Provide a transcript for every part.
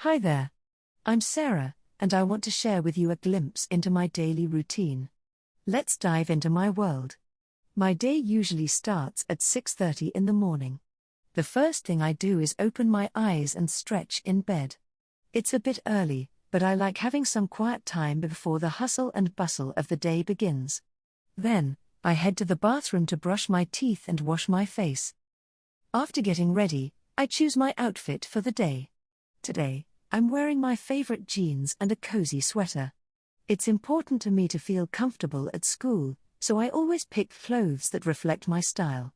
Hi there. I'm Sarah, and I want to share with you a glimpse into my daily routine. Let's dive into my world. My day usually starts at 6:30 in the morning. The first thing I do is open my eyes and stretch in bed. It's a bit early, but I like having some quiet time before the hustle and bustle of the day begins. Then, I head to the bathroom to brush my teeth and wash my face. After getting ready, I choose my outfit for the day. Today, I'm wearing my favorite jeans and a cozy sweater. It's important to me to feel comfortable at school, so I always pick clothes that reflect my style.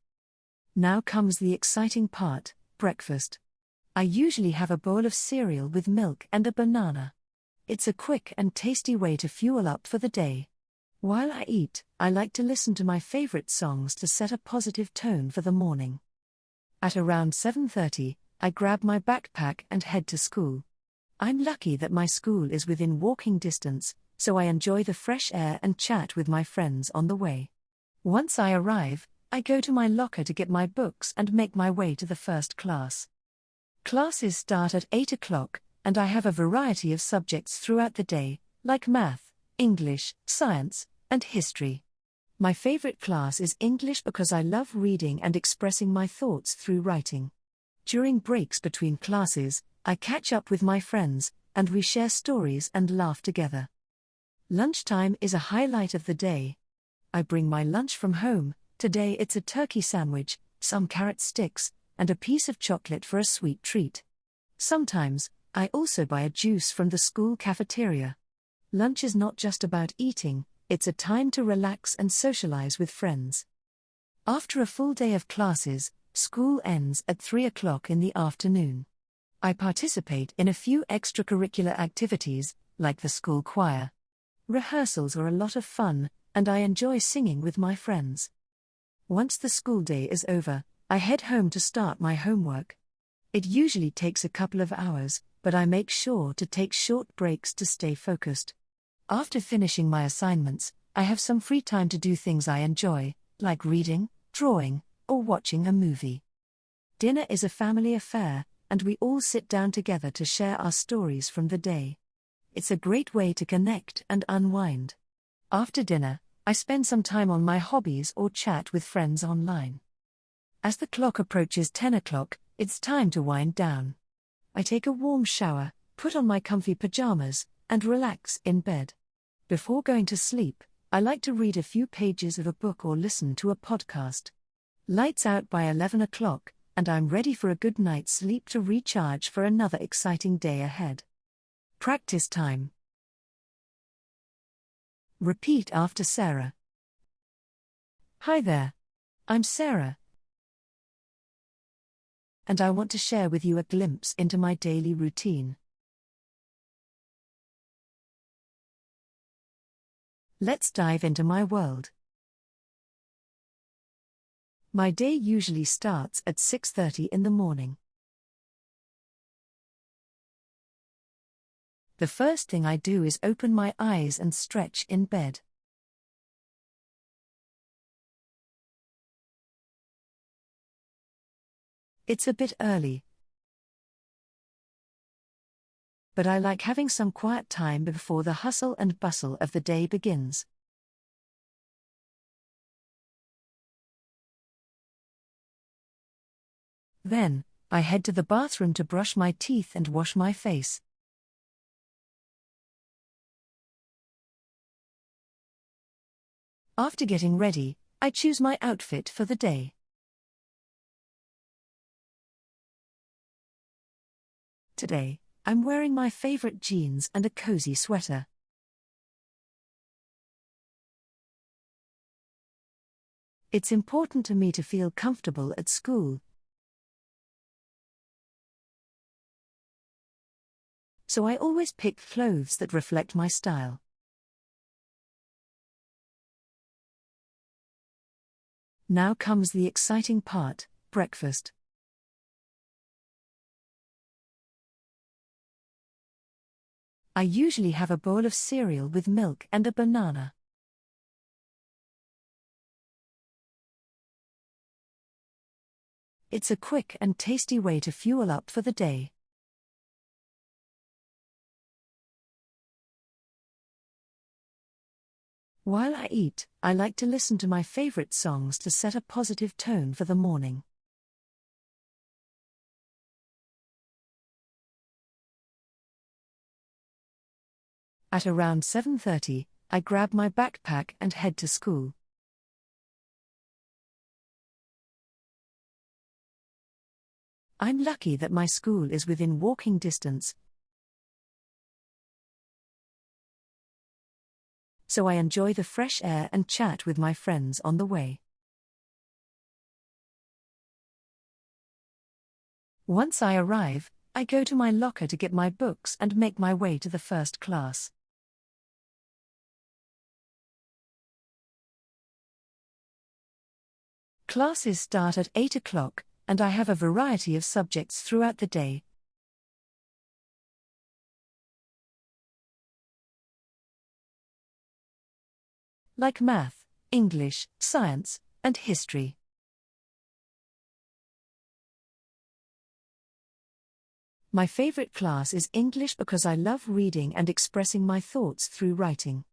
Now comes the exciting part, breakfast. I usually have a bowl of cereal with milk and a banana. It's a quick and tasty way to fuel up for the day. While I eat, I like to listen to my favorite songs to set a positive tone for the morning. At around 7:30, I grab my backpack and head to school. I'm lucky that my school is within walking distance, so I enjoy the fresh air and chat with my friends on the way. Once I arrive, I go to my locker to get my books and make my way to the first class. Classes start at 8 o'clock, and I have a variety of subjects throughout the day, like math, English, science, and history. My favorite class is English because I love reading and expressing my thoughts through writing. During breaks between classes, I catch up with my friends, and we share stories and laugh together. Lunchtime is a highlight of the day. I bring my lunch from home. Today it's a turkey sandwich, some carrot sticks, and a piece of chocolate for a sweet treat. Sometimes, I also buy a juice from the school cafeteria. Lunch is not just about eating, it's a time to relax and socialize with friends. After a full day of classes, school ends at 3 o'clock in the afternoon. I participate in a few extracurricular activities, like the school choir. Rehearsals are a lot of fun, and I enjoy singing with my friends. Once the school day is over, I head home to start my homework. It usually takes a couple of hours, but I make sure to take short breaks to stay focused. After finishing my assignments, I have some free time to do things I enjoy, like reading, drawing, or watching a movie. Dinner is a family affair, and we all sit down together to share our stories from the day. It's a great way to connect and unwind. After dinner, I spend some time on my hobbies or chat with friends online. As the clock approaches 10 o'clock, it's time to wind down. I take a warm shower, put on my comfy pajamas, and relax in bed. Before going to sleep, I like to read a few pages of a book or listen to a podcast. Lights out by 11 o'clock, and I'm ready for a good night's sleep to recharge for another exciting day ahead. Practice time. Repeat after Sarah. Hi there. I'm Sarah, and I want to share with you a glimpse into my daily routine. Let's dive into my world. My day usually starts at 6:30 in the morning. The first thing I do is open my eyes and stretch in bed. It's a bit early, but I like having some quiet time before the hustle and bustle of the day begins. Then, I head to the bathroom to brush my teeth and wash my face. After getting ready, I choose my outfit for the day. Today, I'm wearing my favorite jeans and a cozy sweater. It's important to me to feel comfortable at school, so I always pick clothes that reflect my style. Now comes the exciting part, breakfast. I usually have a bowl of cereal with milk and a banana. It's a quick and tasty way to fuel up for the day. While I eat, I like to listen to my favorite songs to set a positive tone for the morning. At around 7:30, I grab my backpack and head to school. I'm lucky that my school is within walking distance, so I enjoy the fresh air and chat with my friends on the way. Once I arrive, I go to my locker to get my books and make my way to the first class. Classes start at 8 o'clock, and I have a variety of subjects throughout the day. Like math, English, science, and history. My favorite class is English because I love reading and expressing my thoughts through writing.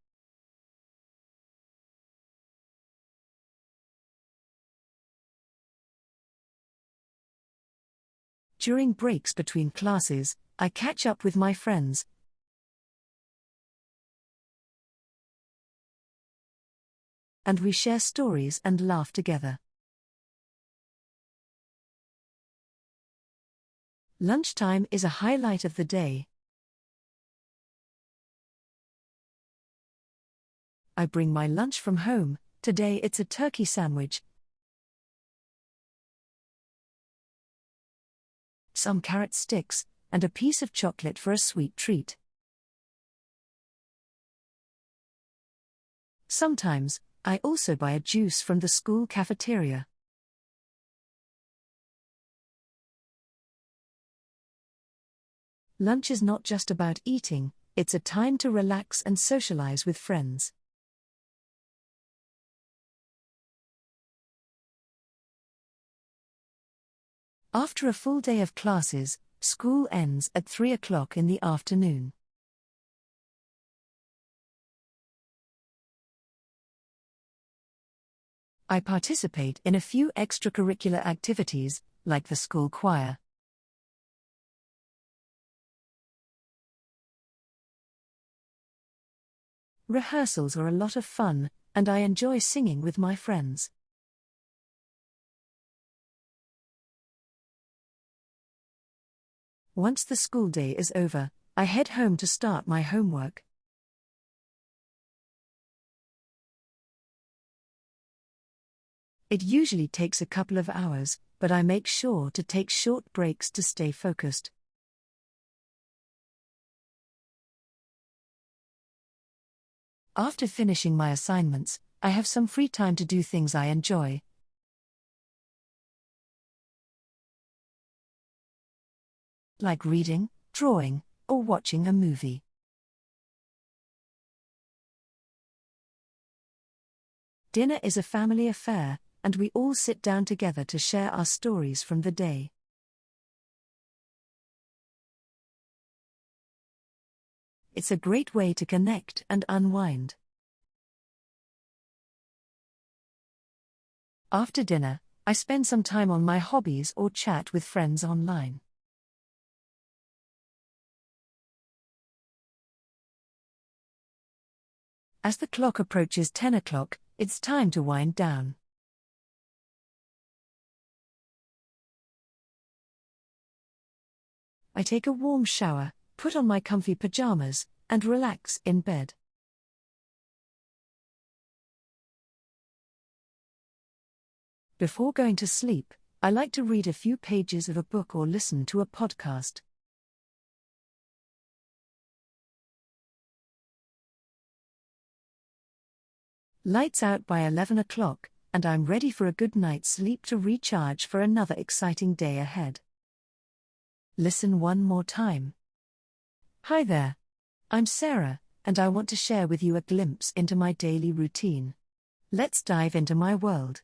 During breaks between classes, I catch up with my friends, and we share stories and laugh together. Lunchtime is a highlight of the day. I bring my lunch from home. Today it's a turkey sandwich, some carrot sticks, and a piece of chocolate for a sweet treat. Sometimes, I also buy a juice from the school cafeteria. Lunch is not just about eating, it's a time to relax and socialize with friends. After a full day of classes, school ends at 3 o'clock in the afternoon. I participate in a few extracurricular activities, like the school choir. Rehearsals are a lot of fun, and I enjoy singing with my friends. Once the school day is over, I head home to start my homework. It usually takes a couple of hours, but I make sure to take short breaks to stay focused. After finishing my assignments, I have some free time to do things I enjoy. Like reading, drawing, or watching a movie. Dinner is a family affair, and we all sit down together to share our stories from the day. It's a great way to connect and unwind. After dinner, I spend some time on my hobbies or chat with friends online. As the clock approaches 10 o'clock, it's time to wind down. I take a warm shower, put on my comfy pajamas, and relax in bed. Before going to sleep, I like to read a few pages of a book or listen to a podcast. Lights out by 11 o'clock, and I'm ready for a good night's sleep to recharge for another exciting day ahead. Listen one more time. Hi there. I'm Sarah, and I want to share with you a glimpse into my daily routine. Let's dive into my world.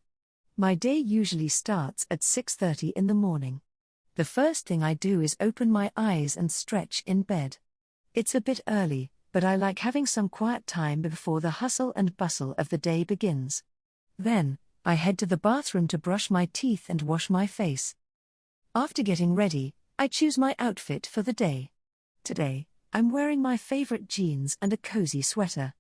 My day usually starts at 6:30 in the morning. The first thing I do is open my eyes and stretch in bed. It's a bit early, but I like having some quiet time before the hustle and bustle of the day begins. Then, I head to the bathroom to brush my teeth and wash my face. After getting ready, I choose my outfit for the day. Today, I'm wearing my favorite jeans and a cozy sweater.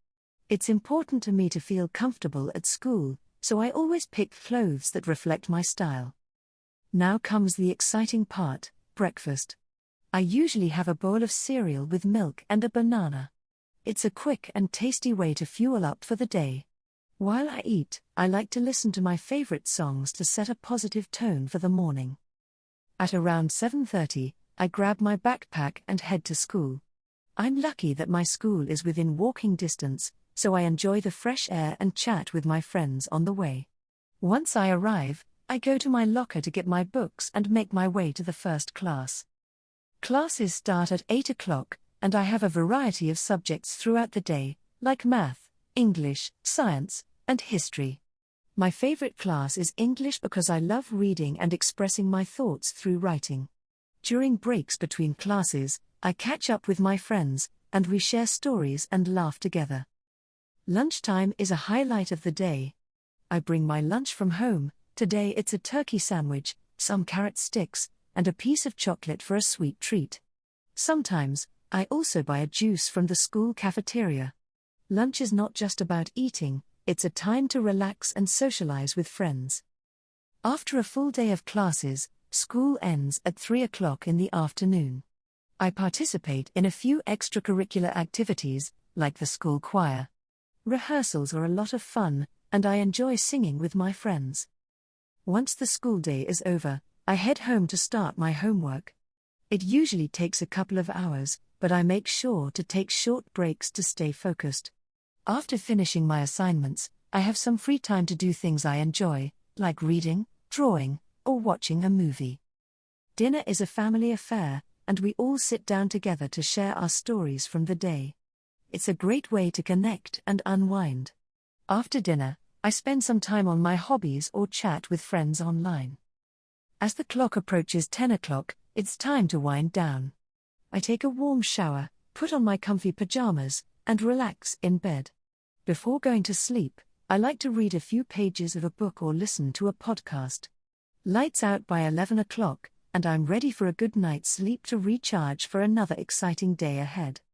It's important to me to feel comfortable at school, so I always pick clothes that reflect my style. Now comes the exciting part, breakfast. I usually have a bowl of cereal with milk and a banana. It's a quick and tasty way to fuel up for the day. While I eat, I like to listen to my favorite songs to set a positive tone for the morning. At around 7:30, I grab my backpack and head to school. I'm lucky that my school is within walking distance, so I enjoy the fresh air and chat with my friends on the way. Once I arrive, I go to my locker to get my books and make my way to the first class. Classes start at 8 o'clock, and I have a variety of subjects throughout the day, like math, English, science, and history. My favorite class is English because I love reading and expressing my thoughts through writing. During breaks between classes, I catch up with my friends, and we share stories and laugh together. Lunchtime is a highlight of the day. I bring my lunch from home. Today it's a turkey sandwich, some carrot sticks, and a piece of chocolate for a sweet treat. Sometimes, I also buy a juice from the school cafeteria. Lunch is not just about eating, it's a time to relax and socialize with friends. After a full day of classes, school ends at 3 o'clock in the afternoon. I participate in a few extracurricular activities, like the school choir. Rehearsals are a lot of fun, and I enjoy singing with my friends. Once the school day is over, I head home to start my homework. It usually takes a couple of hours, but I make sure to take short breaks to stay focused. After finishing my assignments, I have some free time to do things I enjoy, like reading, drawing, or watching a movie. Dinner is a family affair, and we all sit down together to share our stories from the day. It's a great way to connect and unwind. After dinner, I spend some time on my hobbies or chat with friends online. As the clock approaches 10 o'clock, it's time to wind down. I take a warm shower, put on my comfy pajamas, and relax in bed. Before going to sleep, I like to read a few pages of a book or listen to a podcast. Lights out by 11 o'clock, and I'm ready for a good night's sleep to recharge for another exciting day ahead.